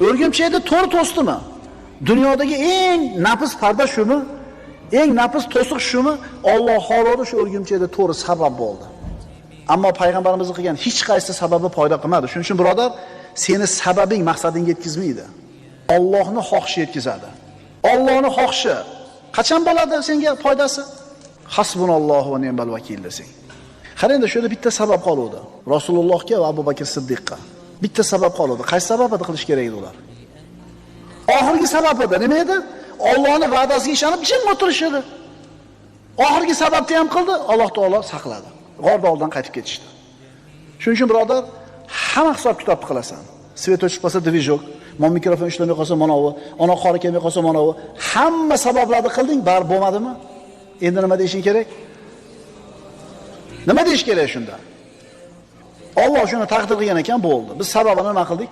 O'rgimchakni to'g'ri to'sdimi? Dunyodagi eng nafis parda shumi? Eng nafis to'siq shumi? Alloh taolo shu o'rgimchakda to'g'ri sabab bo'ldi. Ammo payg'ambarimiz qilgan hech qaysi sababi foyda qilmadi. Shuning uchun birodar, seni sababing maqsadingga yetkazmaydi. Allohning xohishi yetkazadi. Allohning xohishi qachon bo'ladi senga foydasi? Hasbunallohu va ni'mal vakil desang. Qarangda, shu yerda bitta sabab qoluvdi. Rasulullohga va Abu Bakr Siddiqqa bitta sabab qoluvdi. Qaysi sabab edi qilish kerak edi ular? Oxirgi sabab edi. Nima edi? Allohning va'dasiga ishonib jim o'tirish edi. Oxirgi sababni ham qildi, Alloh taolo saqladi. G'orda oldan qaytib ketishdi. Shuning uchun birodar, hamma hisob-kitobni qilasan. Svet o'chib qolsa dvijok, mikrofon ishlamay qolsa manavi, ona qori kelmay qolsa manavi, hamma sabablarni qilding, baribir bo'lmadimi? Endi nima deyishing kerak? Nima deyish kerak shunda? Alloh shuni taqdir qilgan ekan, bo'ldi. Biz sababini nima qildik?